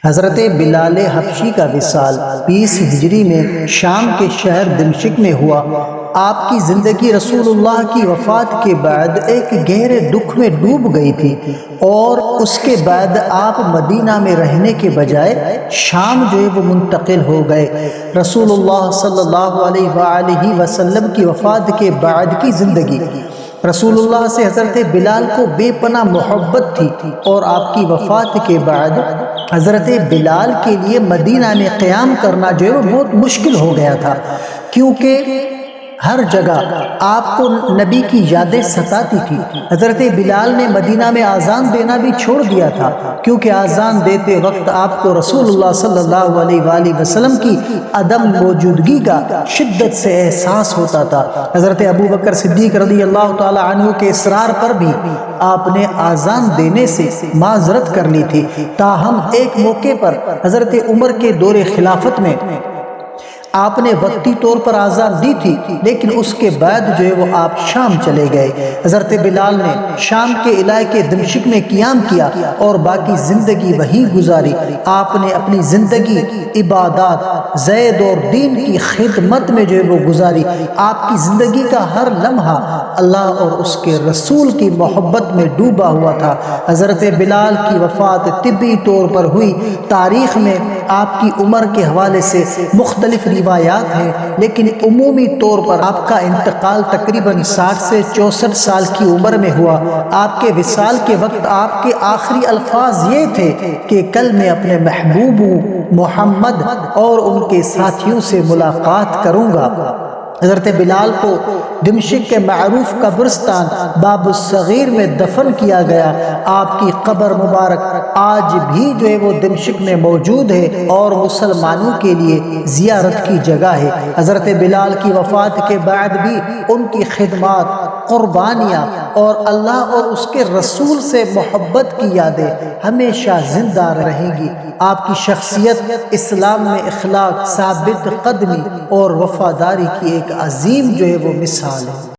حضرت بلال حبشی کا وصال 20 ہجری میں شام کے شہر دمشق میں ہوا۔ آپ کی زندگی رسول اللہ کی وفات کے بعد ایک گہرے دکھ میں ڈوب گئی تھی، اور اس کے بعد آپ مدینہ میں رہنے کے بجائے شام جو ہے وہ منتقل ہو گئے۔ رسول اللہ صلی اللہ علیہ وآلہ وسلم کی وفات کے بعد کی زندگی، رسول اللہ سے حضرت بلال کو بے پناہ محبت تھی، اور آپ کی وفات کے بعد حضرت بلال کے لیے مدینہ میں قیام کرنا جو ہے وہ بہت مشکل ہو گیا تھا، کیونکہ ہر جگہ آپ کو نبی کی یادیں ستاتی تھی۔ حضرت بلال نے مدینہ میں آذان دینا بھی چھوڑ دیا تھا، کیونکہ آذان دیتے وقت آپ کو رسول اللہ صلی اللہ علیہ وآلہ وسلم کی عدم موجودگی کا شدت سے احساس ہوتا تھا۔ حضرت ابو بکر صدیق رضی اللہ تعالی عنہ کے اصرار پر بھی آپ نے آذان دینے سے معذرت کر لی تھی، تاہم ایک موقع پر حضرت عمر کے دور خلافت میں آپ نے وقتی طور پر آذان دی تھی، لیکن اس کے بعد جو ہے وہ آپ شام چلے گئے۔ حضرت بلال نے شام کے علاقے دمشق میں قیام کیا اور باقی زندگی وہی گزاری۔ آپ نے اپنی زندگی عبادات، زید اور دین کی خدمت میں جو ہے وہ گزاری۔ آپ کی زندگی کا ہر لمحہ اللہ اور اس کے رسول کی محبت میں ڈوبا ہوا تھا۔ حضرت بلال کی وفات طبی طور پر ہوئی۔ تاریخ میں آپ کی عمر کے حوالے سے مختلف روایات ہیں، لیکن عمومی طور پر آپ کا انتقال تقریباً 60 سے 64 سال کی عمر میں ہوا۔ آپ کے وصال کے وقت آپ کے آخری الفاظ یہ تھے کہ کل میں اپنے محبوب محمد اور ان کے ساتھیوں سے ملاقات کروں گا۔ حضرت بلال کو دمشق کے معروف قبرستان باب الصغیر میں دفن کیا گیا۔ آپ کی قبر مبارک آج بھی جو ہے وہ دمشق میں موجود ہے اور مسلمانوں کے لیے زیارت کی جگہ ہے۔ حضرت بلال کی وفات کے بعد بھی ان کی خدمات، قربانیاں اور اللہ اور اس کے رسول سے محبت کی یادیں ہمیشہ زندہ رہیں گی۔ آپ کی شخصیت اسلام میں اخلاق، ثابت قدمی اور وفاداری کی ایک عظیم جو ہے وہ مثال ہے۔